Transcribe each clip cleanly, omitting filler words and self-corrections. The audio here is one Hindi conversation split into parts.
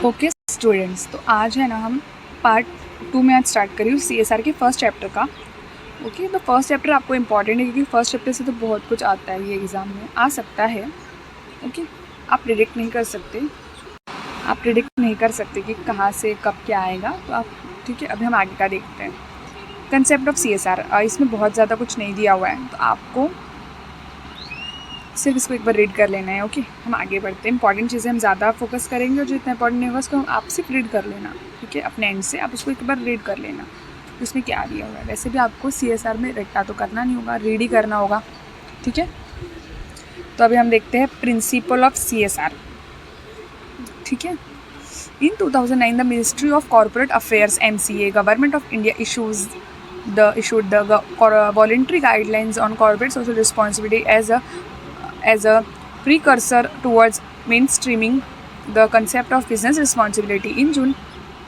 ओके स्टूडेंट्स, तो आज है ना हम पार्ट 2 में आज स्टार्ट करी हूँ CSR के फर्स्ट चैप्टर का। ओके, तो फर्स्ट चैप्टर आपको इम्पॉर्टेंट है क्योंकि फर्स्ट चैप्टर से तो बहुत कुछ आता है, ये एग्ज़ाम में आ सकता है। ओके, आप प्रिडिक्ट नहीं कर सकते कि कहाँ से कब क्या आएगा, तो आप ठीक है। अभी हम आगे का देखते हैं। कंसेप्ट ऑफ CSR, इसमें बहुत ज़्यादा कुछ नहीं दिया हुआ है, तो आपको सिर्फ इसको एक बार रीड कर लेना है। ओके, हम आगे बढ़ते हैं। इंपॉर्टेंट चीज़ें हम ज़्यादा फोकस करेंगे और जो इतना इंपॉर्टेंट नहीं होगा उसको आप सिर्फ रीड कर लेना। ठीक है, अपने एंड से आप उसको एक बार रीड कर लेना, उसमें क्या दिया हुआ है। वैसे भी आपको CSR में रट्टा तो करना नहीं होगा, रीड ही करना होगा। ठीक है, तो अभी हम देखते हैं प्रिंसिपल ऑफ CSR। ठीक है, इन 2009 the ministry of corporate affairs MCA government of India issued the voluntary guidelines on corporate social responsibility as a precursor towards mainstreaming the concept of business responsibility. In June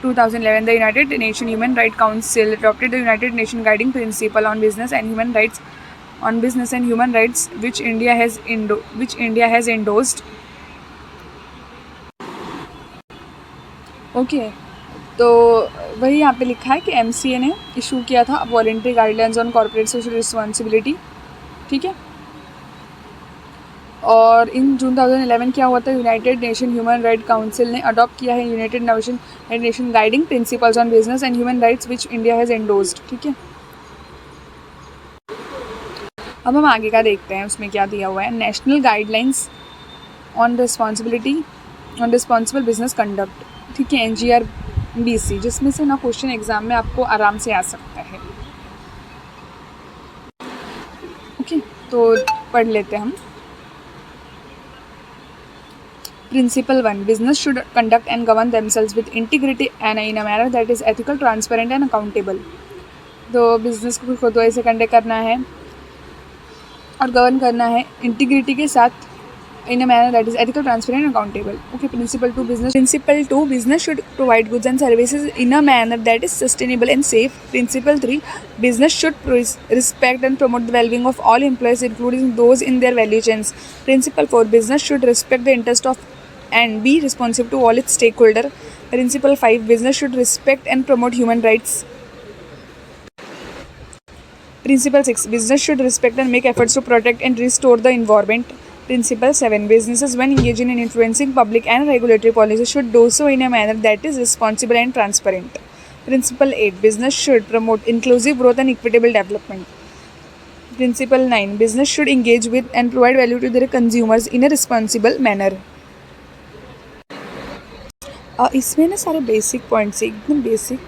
2011, the United Nations Human Rights Council adopted the United Nations Guiding Principle on Business and Human Rights, which India has endorsed. Okay, तो वही यहाँ पे लिखा है कि MCA ने इशू किया था voluntary guidelines on corporate social responsibility. ठीक है, और इन जून 2011 क्या हुआ था, United nation human right council ने अडॉप्ट किया है United nation guiding principles on business and human rights which India has endorsed. ठीक है, अब हम आगे का देखते हैं, उसमें क्या दिया हुआ है। National guidelines on responsible business conduct. ठीक है, NGRBC, जिसमें से ना क्वेश्चन एग्जाम में आपको आराम से आ सकता है। ओके, तो पढ़ लेते हैं हम। Principle 1. Business should conduct and govern themselves with integrity and in a manner that is ethical, transparent and accountable. तो बिजनेस को खुद ऐसे कंडक्ट करना है और गवर्न करना है इंटीग्रिटी के साथ, in a manner that is ethical, transparent and accountable. Okay, Principle 2. Business should provide goods and services in a manner that is sustainable and safe. Principle 3. Business should respect and promote the well-being of all employees, including those in their value chains. Principle 4. Business should respect the interest of and be responsive to all its stakeholders. Principle 5. Business should respect and promote human rights. Principle 6. Business should respect and make efforts to protect and restore the environment. Principle 7. Businesses, when engaging in influencing public and regulatory policies, should do so in a manner that is responsible and transparent. Principle 8. Business should promote inclusive growth and equitable development. Principle 9. Business should engage with and provide value to their consumers in a responsible manner. इसमें ना सारे बेसिक पॉइंट्स एकदम बेसिक,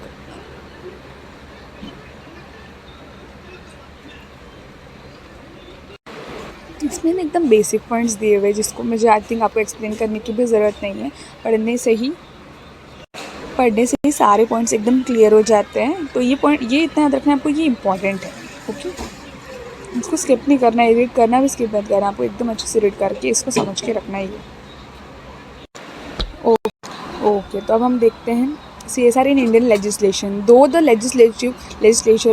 इसमें ना एकदम बेसिक पॉइंट्स दिए हुए जिसको मुझे आई थिंक आपको एक्सप्लेन करने की भी ज़रूरत नहीं है। पढ़ने से ही सारे पॉइंट्स एकदम क्लियर हो जाते हैं। तो ये पॉइंट, ये इतना याद रखना है आपको, ये इंपॉर्टेंट है। ओके, इसको स्किप नहीं करना है, रीड करना भी स्किप मत करना, आपको एकदम अच्छे से रीड करके इसको समझ के रखना है ये। ओके, तो अब हम देखते हैं CSR in Indian legislation. Though the legislature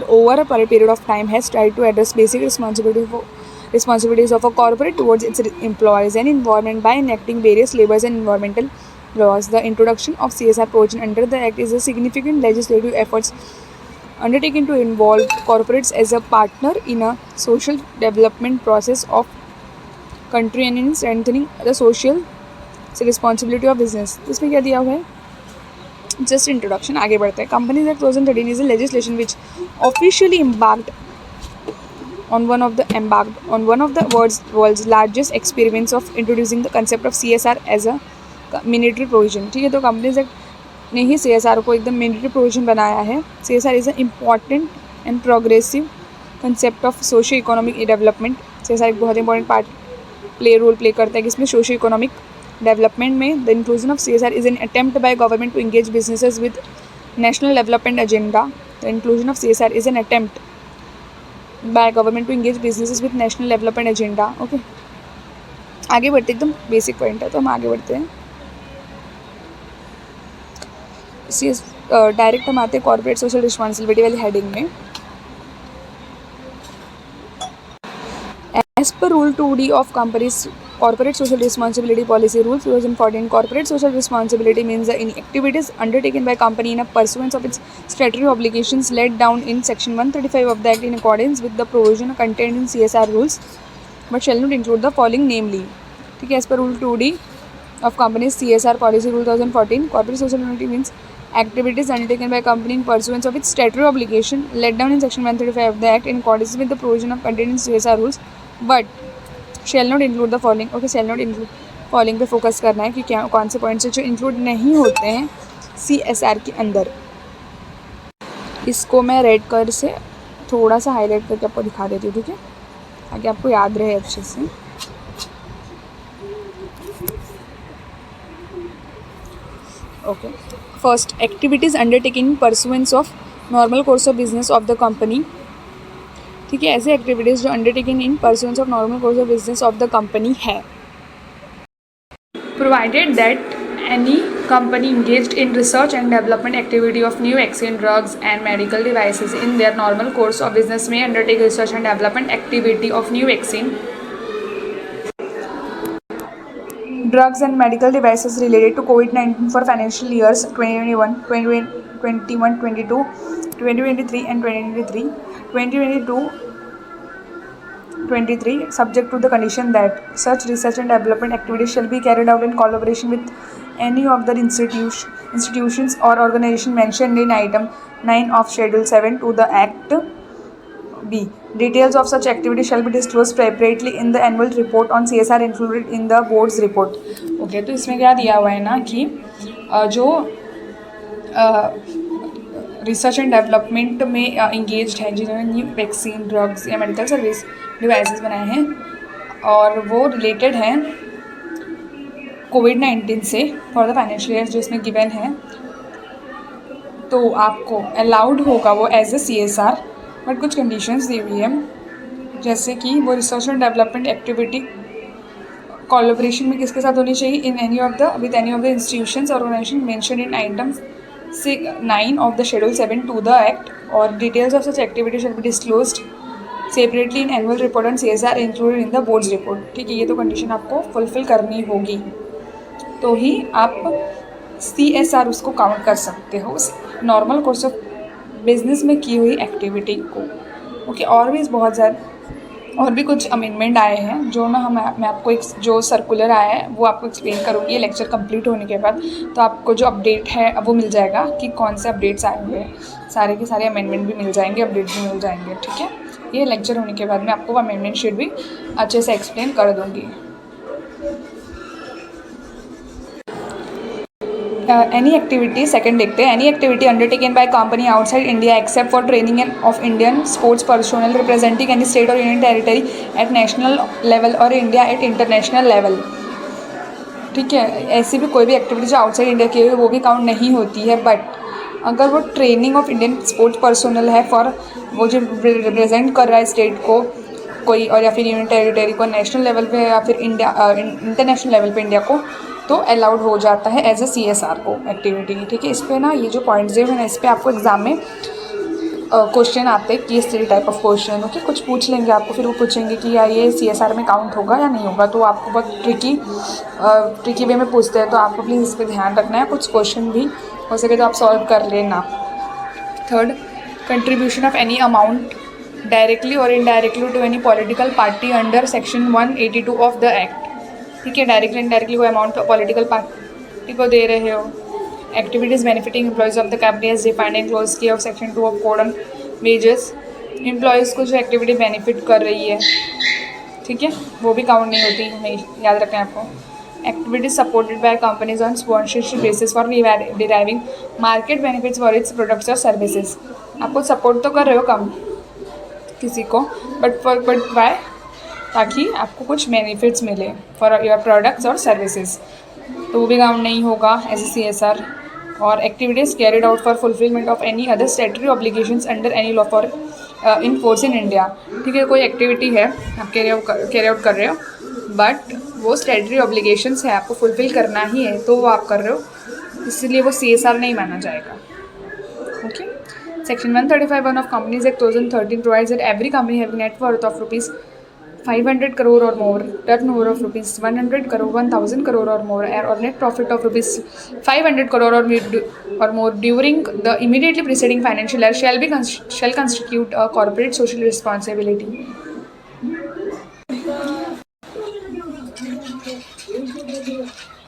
over a period of time has tried to address basic responsibilities of a corporate towards its employees and environment by enacting various labor and environmental laws, the introduction of CSR provision under the Act is a significant legislative effort undertaken to involve corporates as a partner in a social development process of country and in strengthening the social responsibility of business. इसमें क्या दिया हुआ है, जस्ट इंट्रोडक्शन। आगे बढ़ते हैं। Companies act 2013 is a legislation which officially embarked on one of the world's largest experiments of introducing the concept of CSR as a mandatory provision. ठीक है, तो कंपनीज एक्ट ने ही CSR को एकदम मैंडेटरी प्रोविजन बनाया है। CSR is a important and progressive concept of socio economic development. CSR एक बहुत इंपॉर्टेंट रोल प्ले करता है इसमें सोशो इकोनॉमिक डेवलपमेंट में। The inclusion of CSR is an attempt by government to engage businesses with national development agenda. The inclusion of CSR is an attempt by government to engage businesses with national development agenda. Okay, आगे बढ़ते, एकदम बेसिक पॉइंट है, तो हम आगे बढ़ते हैं। डायरेक्ट हम आते हैं कॉर्पोरेट सोशल रिस्पॉन्सिबिलिटी वाली हेडिंग में। As per Rule 2D of Companies Corporate Social Responsibility Policy Rules 2014. Corporate social responsibility means the activities undertaken by company in pursuance of its statutory obligations laid down in Section 135 of the Act in accordance with the provision contained in CSR rules, but shall not include the following, namely, ठीक है, as per Rule 2D of Companies CSR Policy Rule 2014, corporate social responsibility means activities undertaken by company in pursuance of its statutory obligation laid down in Section 135 of the Act in accordance with the provision of contained in CSR rules, but shall not include the following. Okay, shall not include following पे फोकस करना है कि क्या कौन से पॉइंट्स जो इंक्लूड नहीं होते हैं CSR के अंदर. इसको मैं रेड कलर से थोड़ा सा हाईलाइट करके आपको दिखा देती हूँ, ठीक है, ताकि आपको याद रहे अच्छे से. Okay, first, activities undertaking in pursuance of normal course of business of the company. ठीक है, ऐसे एक्टिविटीज़ जो undertaking in pursuance of normal course of business of the company है. Provided that any company engaged in research and development activity of new vaccine, drugs and medical devices in their normal course of business may undertake research and development activity of new vaccine, drugs and medical devices related to COVID-19 for financial years 2021, 2021, 22, 2023 and 2023, 2022, 23, subject to the condition that such research and development activities shall be carried out in collaboration with any of the institutions or organization mentioned in item 9 of schedule 7 to the act. B, details of such activity shall be disclosed separately in the annual report on CSR included in the board's report. Okay, तो इसमें क्या दिया हुआ है ना कि जो रिसर्च एंड डेवलपमेंट में इंगेज्ड हैं, जिन्होंने न्यू वैक्सीन, ड्रग्स या मेडिकल सर्विस डिवाइसेस बनाए हैं और वो रिलेटेड हैं कोविड-19 से फॉर द फाइनेंशियल ईयर जो इसमें गिवन है, तो आपको अलाउड होगा वो एज ए CSR, बट कुछ कंडीशंस दी हुई है, जैसे कि वो research and development activity collaboration में किसके साथ होनी चाहिए, in any of the with any of the institutions organisation mention in item 9 of the schedule 7 to the act, और details of such activity shall be disclosed separately in annual report on CSR included in the board's report. ठीक है, ये तो कंडीशन आपको फुलफिल करनी होगी तो ही आप CSR उसको काउंट कर सकते हो उस नॉर्मल कोर्स ऑफ बिजनेस में की हुई एक्टिविटी को. ओके, और भी बहुत ज़्यादा और भी कुछ अमेंडमेंट आए हैं जो ना मैं आपको एक जो सर्कुलर आया है वो आपको एक्सप्लेन करूँगी ये लेक्चर कंप्लीट होने के बाद. तो आपको जो अपडेट है अब वो मिल जाएगा कि कौन से अपडेट्स आए हुए हैं, सारे के सारे अमेंडमेंट भी मिल जाएंगे, अपडेट भी मिल जाएंगे. ठीक है, ये लेक्चर होने के बाद मैं आपको अमेंडमेंट शीट भी अच्छे से एक्सप्लेन कर दूँगी. एनी एक्टिविटी, सेकंड देखते हैं. Any activity undertaken by company outside India except for training of Indian sports personnel representing any state or union territory at national level or India at international level. ठीक है, ऐसी भी कोई भी एक्टिविटी जो आउटसाइड इंडिया की है वो भी काउंट नहीं होती है, बट अगर वो training of Indian sports personnel है फॉर वो जो रिप्रेजेंट कर रहा है स्टेट को कोई, और या फिर यूनियन टेरिटरी को नेशनल लेवल पे या फिर इंडिया इंटरनेशनल लेवल पे इंडिया को, तो अलाउड हो जाता है एज ए CSR को एक्टिविटी. ठीक है, इस पर ना ये जो पॉइंट्स है ना इस पर आपको एग्जाम में क्वेश्चन आते हैं, case study type of question. Okay, कुछ पूछ लेंगे आपको, फिर वो पूछेंगे कि यार ये CSR में काउंट होगा या नहीं होगा, तो आपको बहुत ट्रिकी वे में पूछते हैं, तो आपको प्लीज़ इस पर ध्यान रखना है. कुछ क्वेश्चन भी हो सके तो आप सॉल्व कर लेना. Third, contribution of any amount directly or indirectly to any political party under section 182 of the act. ठीक है, डायरेक्टली इनडायरेक्टली कोई अमाउंट पॉलिटिकल पार्टी को दे रहे हो. Activities benefiting employees of the company as defined in clause की of section 2 of code on wages. Employees को जो एक्टिविटी बेनिफिट कर रही है, ठीक है, वो भी काउंट नहीं होती, नहीं याद रखें आपको. Activities supported by companies on sponsorship basis for deriving market benefits for its products और सर्विसेज. आपको सपोर्ट तो कर रहे हो कम किसी को, बट बाय ताकि आपको कुछ बेनिफिट्स मिले फॉर योर प्रोडक्ट्स और सर्विसेज, तो वो भी काउंट नहीं होगा एज ए CSR. और activities carried out for fulfilment of any other statutory obligations under any law for in force in India. ठीक है, कोई एक्टिविटी है आप कैरी आउट कर रहे हो, बट वो स्टैट्यूटरी ऑब्लिगेशंस है, आपको फुलफिल करना ही है, तो वो आप कर रहे हो, इसलिए वो CSR नहीं माना जाएगा. Okay, Section 135(1) of Companies Act 2013 provides that every company having net worth of 500 crore or more, turnover of rupees 100 crore, 1000 crore or more, or net profit of rupees 500 crore or more during the immediately preceding financial year shall constitute a corporate social responsibility.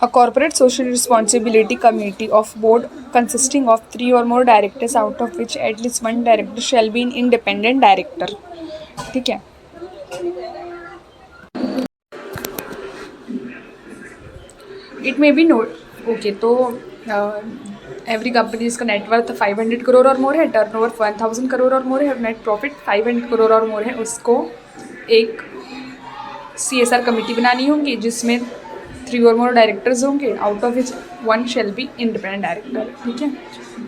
A corporate social responsibility committee of board consisting of 3 or more directors, out of which at least one director shall be an independent director. ठीक है. It may be note. Okay, तो एवरी कंपनी इसका नेटवर्थ 500 करोड़ और मोर है, टर्नओवर 1000 करोड़ और मोर है, नेट प्रॉफिट 500 करोड़ और मोर है, उसको एक CSR कमेटी बनानी होगी जिसमें 3 और मोर डायरेक्टर्स होंगे, out of which one shall be independent director. ठीक है.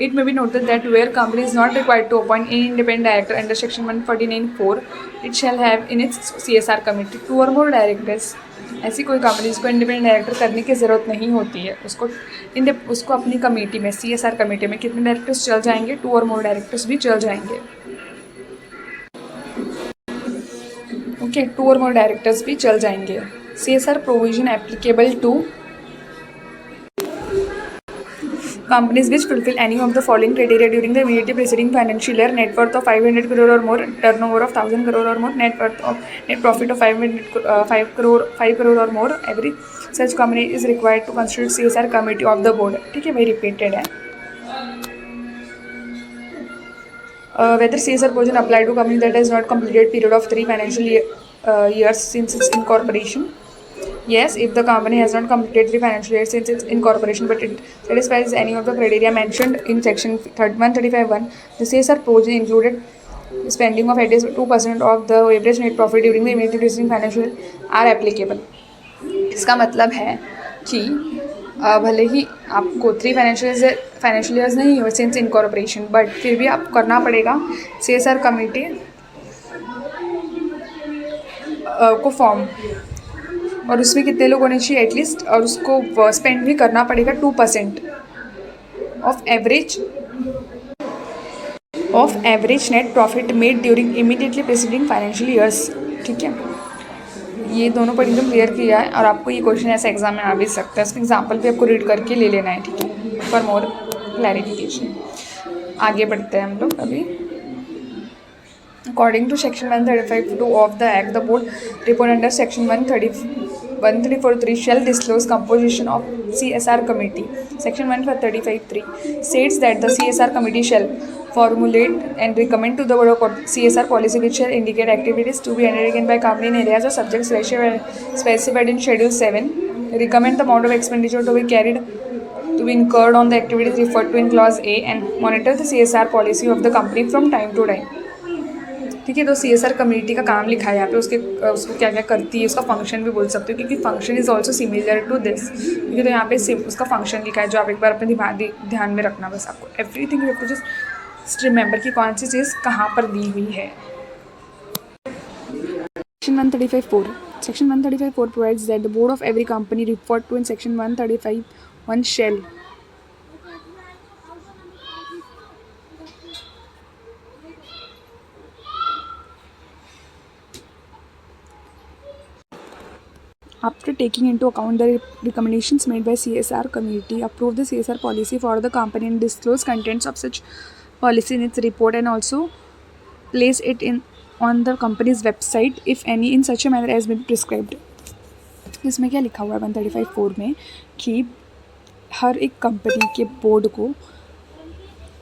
It may be noted that where company is not required to appoint any independent director under section 149(4), it shall have in its CSR committee 2 or more directors. ऐसी कोई कंपनी जिसको इंडिपेंडेंट डायरेक्टर करने की ज़रूरत नहीं होती है, उसको अपनी कमेटी में, CSR कमेटी में कितने डायरेक्टर्स चल जाएंगे? 2 और मोर डायरेक्टर्स भी चल जाएंगे. ओके, 2 और मोर डायरेक्टर्स भी चल जाएंगे. CSR provision applicable to companies which fulfill any of the following criteria during the immediately preceding financial year: net worth of 500 crore or more, turnover of 1000 crore or more, net profit of 5 crore or more. Every such company is required to constitute CSR committee of the board. ठीक है भाई, रिपीटेड है. Whether CSR provision apply to company that has not completed period of 3 financial years since its incorporation? Yes, if the company has not completed 3 financial years since its incorporation, but it satisfies any of the criteria mentioned in section 135(1), the CSR provision included spending of at least 2% of the average net profit during the immediately preceding financial year are applicable. इसका मतलब है कि भले ही आपको 3 फाइनेंशियल ईयर्स नहीं हो सिंस इनकॉर्पोरेशन, बट फिर भी आपको करना पड़ेगा CSR कमेटी को फॉर्म, और उसमें कितने लोग होने चाहिए एटलीस्ट, और उसको स्पेंड भी करना पड़ेगा 2% of average net profit made during immediately presiding financial years. ठीक है, ये दोनों पर एकदम क्लियर किया है, और आपको ये क्वेश्चन ऐसे एग्जाम में आ भी सकता है. इसका एग्जाम्पल भी आपको रीड करके ले लेना है. ठीक है, फॉर मोर क्लैरिफिकेशन. आगे बढ़ते हैं हम लोग अभी. According to section 135(2) of the Act, the board report under section 134(3) shall disclose composition of CSR committee. Section 135(3) states that the CSR committee shall formulate and recommend to the board of CSR policy which shall indicate activities to be undertaken by company in areas or subjects specified in Schedule 7, recommend the amount of expenditure to be incurred on the activities referred to in clause A, and monitor the CSR policy of the company from time to time. ठीक है, तो CSR कम्युनिटी का काम लिखा है यहाँ पे, उसको क्या क्या करती है, उसका फंक्शन भी बोल सकते हो, क्योंकि function is also similar to this. ठीक है, तो यहाँ पे उसका फंक्शन लिखा है, जो आप एक बार अपने ध्यान में रखना. बस आपको everything you have to just remember कि कौन सी चीज़ कहाँ पर दी हुई है. Section 135(4). Section 135(4) provides that the board of every company referred to in section 135(1) shall after taking into account the recommendations made by CSR committee, approve the CSR policy for the company and disclose contents of such policy in its report, and also place it on the company's website if any, in such a manner as may be prescribed. इसमें क्या लिखा हुआ है 135(4) में कि हर एक कंपनी के बोर्ड को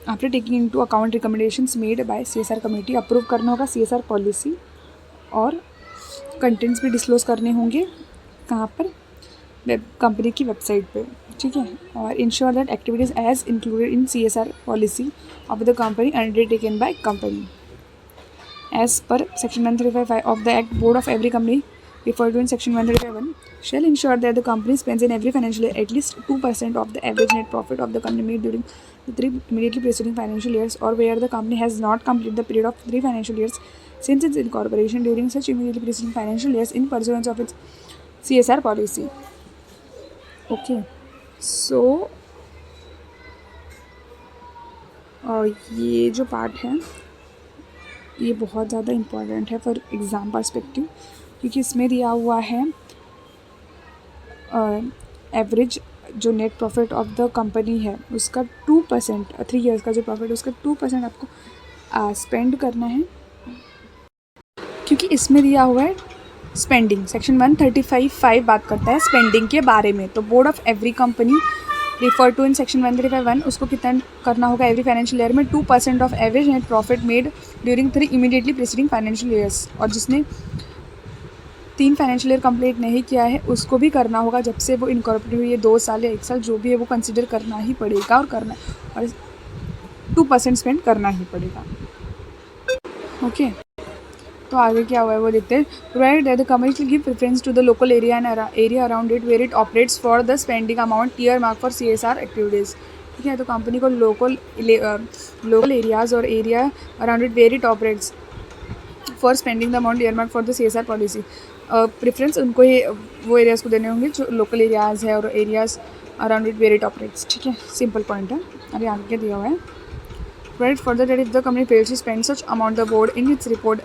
after taking into account recommendations made by CSR committee approve करना होगा CSR पॉलिसी, और कंटेंट्स भी डिस्क्लोज करने होंगे कहाँ पर? कंपनी की वेबसाइट पे. ठीक है, और ensure that activities as included in CSR policy of the company undertaken by company as per section 135 of the act. Board of every company referred to in section 135(1) shall ensure that the company spends in every financial year at least 2% of the average net profit of the company made during the 3 immediately preceding financial years, or where the company has not completed the period of 3 financial years since its incorporation during such immediately preceding financial years in pursuance of its CSR policy. Okay, so ये जो पार्ट है ये बहुत ज़्यादा इम्पॉर्टेंट है फॉर एग्ज़ाम पर्सपेक्टिव, क्योंकि इसमें दिया हुआ है एवरेज जो net profit of the company है उसका 2%, 3 ईयर्स का जो प्रॉफिट है उसका 2% आपको स्पेंड करना है, क्योंकि इसमें दिया हुआ है स्पेंडिंग। सेक्शन 135(5) बात करता है स्पेंडिंग के बारे में। तो board of every company refer to in section 135(1) उसको कितना करना होगा एवरी फाइनेंशियल ईयर में 2% of average net profit made during 3 immediately preceding financial years. और जिसने 3 फाइनेंशियल ईयर कंप्लीट नहीं किया है उसको भी करना होगा, जब से वो इनकॉर्पोरेट हुई है 2 साल या 1 साल जो भी है वो कंसिडर करना ही पड़ेगा और करना और 2% स्पेंड करना ही पड़ेगा। ओके तो आगे क्या हुआ है वो देखते हैं। Provide that the company will give preference to the local area and area around it where it operates for the spending amount earmark for CSR activities. ठीक है, तो कंपनी को लोकल एरियाज़ और area around it where it operates for spending the amount earmark for the CSR policy. Preference उनको ही वो एरियाज़ को देने होंगे जो लोकल एरियाज़ है और areas around it where it operates. ठीक है, सिंपल पॉइंट है। अरे आगे दिया हुआ है Provide further that if the company fails to spend such amount, the board in its report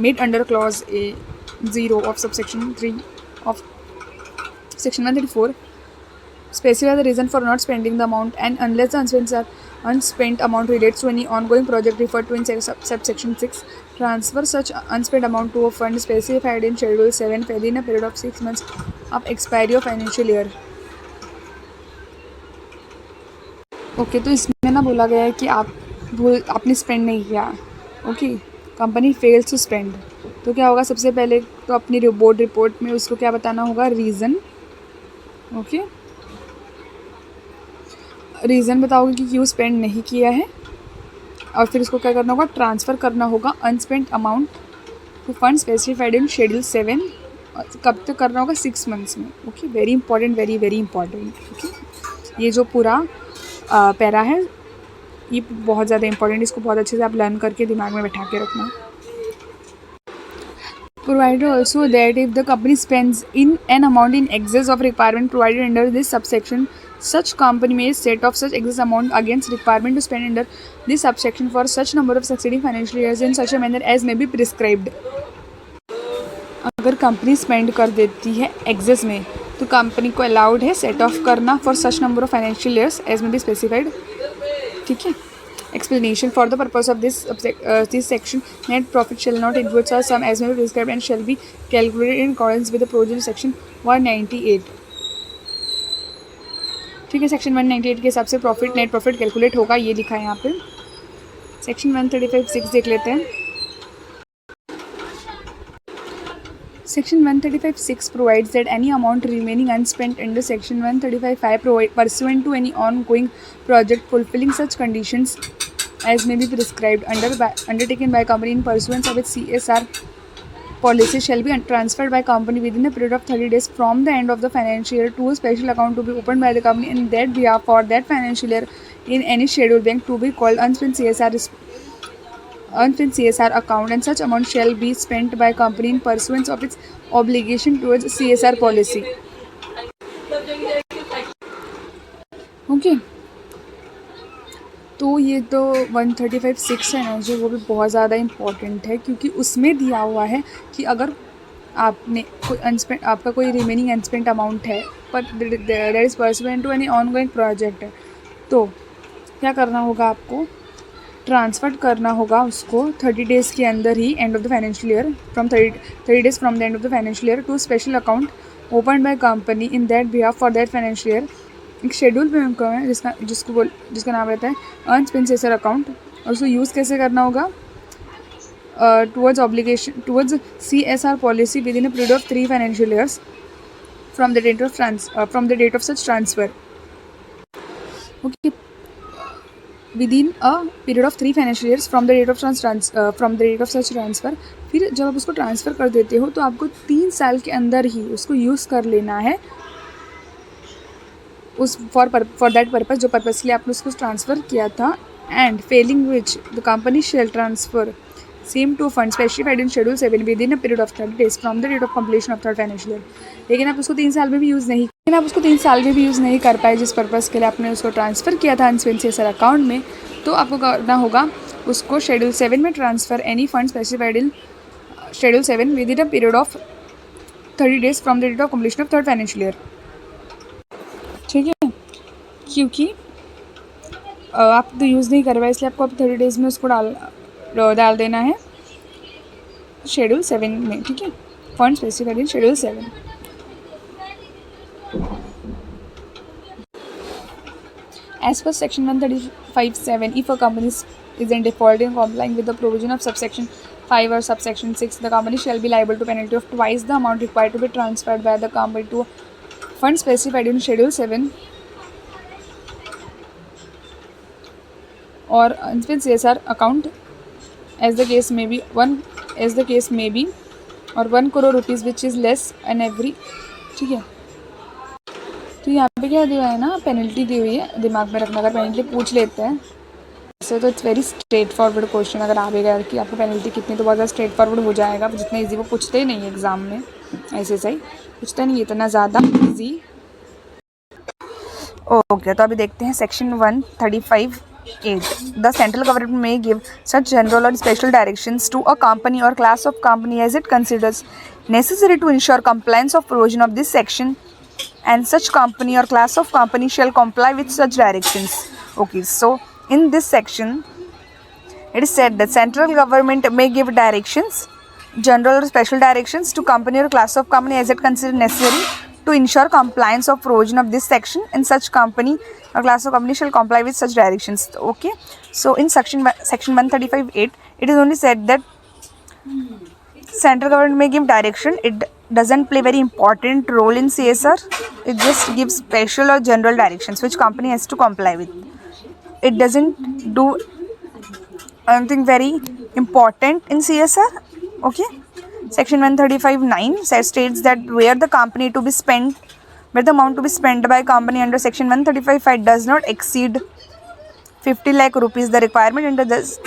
made under clause A(0) of subsection 3 of section 134 specify the reason for not spending the amount, and unless the unspent amount relates to any ongoing project referred to in subsection 6, transfer such unspent amount to a fund specified in Schedule 7 within a period of 6 months of expiry of financial year. Okay तो इसमें ना बोला गया है कि आपने स्पेंड नहीं किया। Okay, company fails to spend, तो क्या होगा सबसे पहले तो अपनी बोर्ड रिपोर्ट में उसको क्या बताना होगा, रीज़न। ओके, रीज़न बताओगे कि क्यों स्पेंड नहीं किया है, और फिर उसको क्या करना होगा, ट्रांसफ़र करना होगा unspent amount to fund specified in schedule 7। कब तक करना होगा, 6 मंथ्स में। Okay, very important, very very important. Okay, ये जो पूरा पैरा है ये बहुत ज़्यादा इंपॉर्टेंट, इसको बहुत अच्छे से आप लर्न करके दिमाग में बैठा के रखना। Provided also that if the company spends in an amount in excess of requirement provided under this subsection, such company may set off such excess amount against requirement to spend under this subsection for such number of succeeding financial years in such a manner as may be prescribed. अगर कंपनी स्पेंड कर देती है एक्सेस में तो कंपनी को अलाउड है सेट ऑफ करना for such number of financial years as may be specified. ठीक है, explanation for the purpose of this section, net profit shall not include such sum as may be prescribed and shall be calculated in accordance with the provisions section 198. ठीक है, सेक्शन 198 के हिसाब से प्रॉफिट नेट प्रॉफिट कैलकुलेट होगा, ये लिखा है यहाँ पे। सेक्शन 135(6) देख लेते हैं। Section 135(6) provides that any amount remaining unspent under Section 135(5) pursuant to any ongoing project fulfilling such conditions as may be prescribed undertaken by company in pursuance of its CSR policy shall be transferred by company within a period of 30 days from the end of the financial year to a special account to be opened by the company in that behalf for that financial year in any scheduled bank to be called unspent CSR account, and such amount shall be spent by company in pursuance of its obligation towards CSR policy. Okay, तो ये तो 135(6) है ना जो, वो भी बहुत ज़्यादा इम्पॉर्टेंट है क्योंकि उसमें दिया हुआ है कि अगर आपने कोई अनस्पेंड, आपका कोई रिमेनिंग अनस्पेंड अमाउंट है पर that is pursuant to any ongoing project है, तो क्या करना होगा, आपको ट्रांसफ़र करना होगा उसको 30 डेज़ के अंदर ही, end of the financial year, from 30 days from the end of the financial year to special account open by company in that behalf for that financial year. एक शेड्यूल पेमेंट है जिसका नाम रहता है अनस्पेंड CSR अकाउंट, और उसको यूज़ कैसे करना होगा, towards CSR policy within a period of 3 financial years from the date of such transfer. Okay, within a period of 3 financial years from the date of such transfer। फिर जब आप उसको ट्रांसफ़र कर देते हो तो आपको 3 साल के अंदर ही उसको यूज़ कर लेना है उस फॉर दैट पर्पज़, जो पर्पज़ के लिए आपने उसको ट्रांसफ़र किया था। And failing which the company shall transfer same to fund specified in schedule 7 within a period of 30 days from the date of completion of 3rd financial year. लेकिन आप उसको 3 साल में भी यूज़ नहीं कर पाए जिस पर्पज़ के लिए आपने उसको ट्रांसफ़र किया था अनस्पेंड CSR अकाउंट में, तो आपको करना होगा उसको शेड्यूल 7 में transfer any fund specified in Schedule 7 within a period of 30 days from the date of completion of third financial year. ठीक है, क्योंकि आप तो यूज़ नहीं कर पाए इसलिए आपको अब 30 डेज़ में उसको डाल देना है शेड्यूल 7 में. ठीक है, fund specified in schedule 7. As per section 135(7), if a company is in default in complying with the provision of subsection 5 or subsection 6, the company shall be liable to penalty of twice the amount required to be transferred by the company to a fund specified in Schedule 7 or unspent CSR account, as the case may be, or 1 crore rupees, which is less and every. ठीक है, तो यहाँ पे क्या दिया है ना, पेनल्टी दी हुई है, दिमाग में रखना. अगर पेनल्टी पूछ लेते हैं ऐसे तो it's very straight forward question. अगर आ भी गया कि आपको पेनल्टी कितनी, तो बहुत ज़्यादा स्ट्रेट फॉरवर्ड हो जाएगा. जितना ईजी वो पूछते ही नहीं है एग्ज़ाम में, ऐसे सही पूछते नहीं इतना ज़्यादा ईजी. ओके, तो अभी देखते हैं section 135(8). The central government may give such general or special directions to a company or class of company as it considers necessary to ensure compliance of provision of this section, and such company or class of company shall comply with such directions. Okay, so in this section it is said that central government may give directions, general or special directions, to company or class of company as it considers necessary to ensure compliance of provision of this section, and such company or class of company shall comply with such directions. Okay, so in section 135(8) it is only said that central government may give direction. It doesn't play very important role in CSR. It just gives special or general directions which company has to comply with. It doesn't do anything very important in CSR. Okay, section 135(9) states that where the company to be spent, where the amount to be spent by company under section 135(5) does not exceed 50 lakh rupees, the requirement under this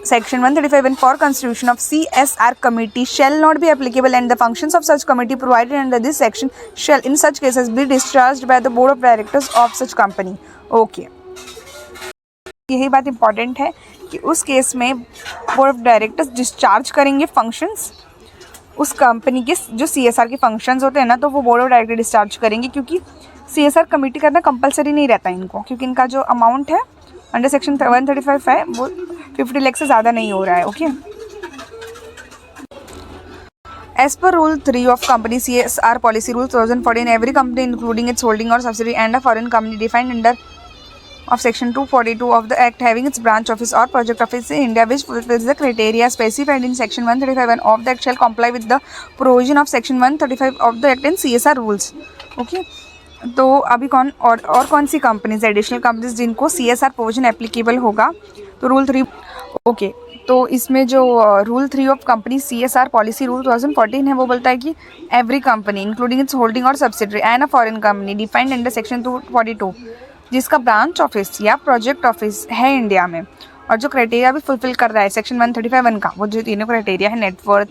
section 135 for constitution of CSR committee shall not be applicable, and the functions of such committee provided under this section shall in such cases be discharged by the board of directors of such company. Okay, यही बात इंपॉर्टेंट है कि उस केस में बोर्ड ऑफ डायरेक्टर्स डिस्चार्ज करेंगे फंक्शंस उस कंपनी के जो CSR के फंक्शंस होते हैं ना, तो वो बोर्ड ऑफ डायरेक्टर डिस्चार्ज करेंगे, क्योंकि CSR कमेटी करना कंपलसरी नहीं रहता इनको, क्योंकि इनका जो अमाउंट है अंडर सेक्शन 135 है वो 50 लाख से ज़्यादा नहीं हो रहा है. Okay, as per rule 3 of company CSR policy rule 2014, every company including its holding or subsidy and a foreign company defined under of section 242 of the act having its branch office or project office in India which fulfills the criteria specified in section 135 of the act shall comply with the provision of section 135 of the act and CSR rules. Okay, तो अभी और कौन सी कंपनीज एडिशनल कंपनीज जिनको CSR प्रोविजन एप्लीकेबल होगा, तो रूल 3. ओके, तो इसमें जो rule 3 of company CSR policy rule 2014 है वो बोलता है कि every company including its holding or subsidiary and a foreign company defined under section 242 जिसका ब्रांच ऑफिस या प्रोजेक्ट ऑफिस है इंडिया में और जो क्राइटेरिया भी फुलफिल कर रहा है सेक्शन 135 का, वो जो तीनों क्राइटेरिया है नेटवर्थ,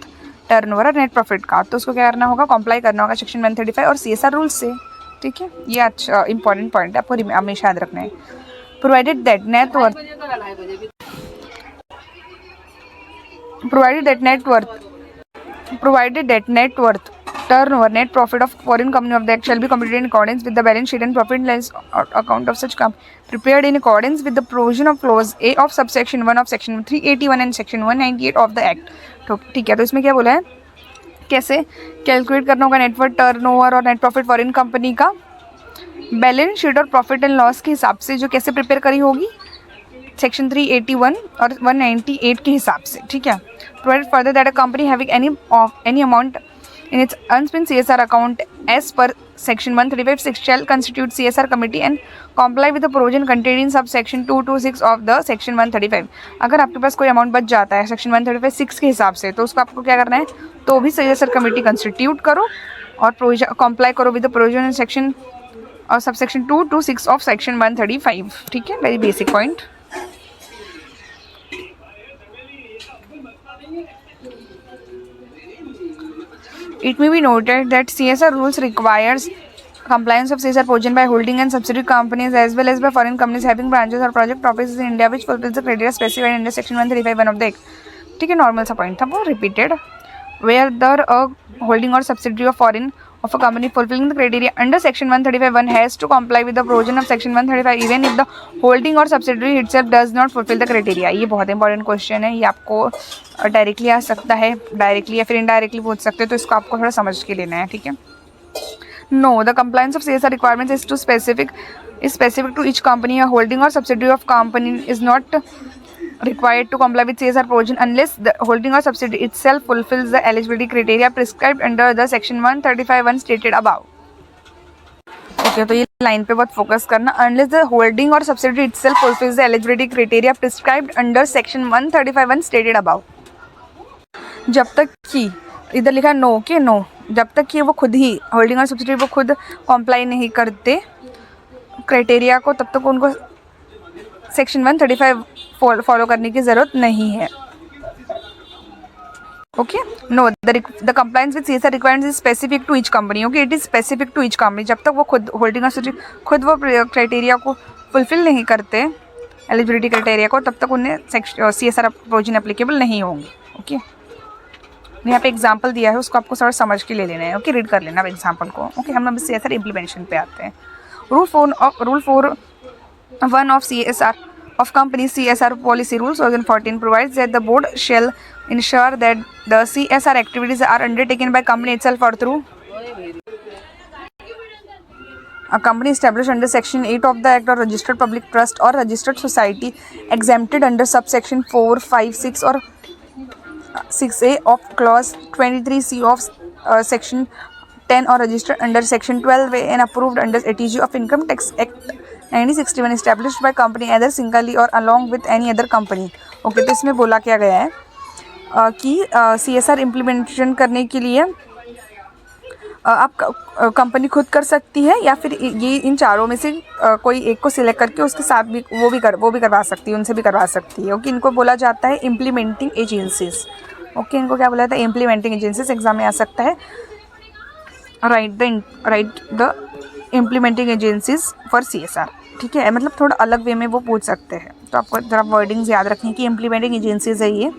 टर्नओवर और नेट प्रॉफिट का, तो उसको क्या करना होगा, कंप्लाई करना होगा सेक्शन 135 और CSR रूल्स से. ठीक है, ये अच्छा इंपॉर्टेंट पॉइंट है, आपको हमेशा याद रखना है. Provided that net worth, turnover, net profit of foreign company of the act shall be computed in accordance with the balance sheet and profit and loss account of such company prepared in accordance with the provision of clause A of subsection 1 of section 381 and section 198 of the act. तो ठीक है, तो इसमें क्या बोला है, कैसे कैलकुलेट करना होगा नेटवर्थ, टर्नओवर और नेट प्रॉफिट फॉरेन कंपनी का बैलेंस शीट और प्रॉफिट एंड लॉस के हिसाब से, जो कैसे प्रिपेयर करी होगी सेक्शन 381 और 198 के हिसाब से. ठीक है, provided further that a company having any amount in its unspent CSR account as per section 135(6) shall constitute CSR committee and comply with the provision contained in subsection 226 of the section 135. अगर आपके पास कोई अमाउंट बच जाता है सेक्शन 135(6) के हिसाब से, तो उसको आपको क्या करना है, तो भी CSR कमेटी कंस्टिट्यूट करो और प्रोविजन कंप्लाई करो with the provision in section और सबसेक्शन 226 ऑफ सेक्शन 135. ठीक है, very basic point. It may be noted that CSR rules requires compliance of CSR provision by holding and subsidiary companies as well as by foreign companies having branches or project offices in India which fulfills the criteria specified under section 135(1) of the act. ठीक है, नॉर्मल सा पॉइंट था वो, repeated. where the holding or subsidiary of foreign of a company fulfilling the criteria under section 135(1) has to comply with the provision of section 135 even if the holding or subsidiary itself does not fulfill the criteria. ये बहुत इंपॉर्टेंट क्वेश्चन है, ये आपको डायरेक्टली आ सकता है, डायरेक्टली या फिर इनडायरेक्टली पूछ सकते हैं, तो इसको आपको थोड़ा समझ के लेना है, ठीक है. No, the compliance of CSR requirements is specific to each company. A holding or subsidiary of company is not required to comply with CSR provision unless the holding or subsidiary itself fulfills the eligibility criteria prescribed under the section 135(1) stated above. Okay, तो ये लाइन पे बहुत फोकस करना. Unless the holding or subsidiary itself fulfills the eligibility criteria prescribed under section 135(1) stated above. जब तक कि इधर लिखा नो के नो, जब तक कि वो खुद ही होल्डिंग और सब्सिडी वो खुद कॉम्प्लाई नहीं करते क्राइटेरिया को, तब तक उनको सेक्शन 135 फॉलो करने की ज़रूरत नहीं है. Okay. No, the compliance with CSR requirements is specific to each company. Okay, it is specific to each company. जब तक वो खुद होल्डिंग और सब्सिडी खुद वो क्राइटेरिया को फुलफिल नहीं करते एलिजिबिलिटी क्राइटेरिया को, तब तक उन्हें CSR प्रोविजन एप्लीकेबल नहीं होंगे. ओके, यहाँ पे एग्जाम्पल दिया है, उसको आपको थोड़ा समझ के ले लेना है. ओके, रीड कर लेना अब एग्जाम्पल को. ओके, हम अब CSR इम्प्लीमेंटेशन पे आते हैं. Rule 4(1) of CSR of companies CSR policy rules 2014 provides that the board shall ensure that the CSR activities are undertaken by company itself or through a company established under section 8 of the act or registered public trust or registered society exempted under subsection 4, 5, 6 or 6A of clause 23C of section 10 or registered under section 12A and approved under ATG of Income Tax Act 1961 established by company either singly or along with any other company. Okay, तो इसमें बोला क्या गया है कि CSR इम्प्लीमेंटेशन करने के लिए आप कंपनी खुद कर सकती है या फिर ये इन चारों में से कोई एक को सिलेक्ट करके उसके साथ भी वो भी करवा सकती है, उनसे भी करवा सकती है. ओके, इनको बोला जाता है इम्प्लीमेंटिंग एजेंसीज. ओके, इनको क्या बोला जाता है? Implementing agencies. एग्जाम में आ सकता है. Right the implementing agencies for CSR. ठीक है, मतलब थोड़ा अलग वे में वो पूछ सकते हैं, तो आपको जरा वर्डिंग्स याद रखें कि इम्प्लीमेंटिंग एजेंसीज है ये.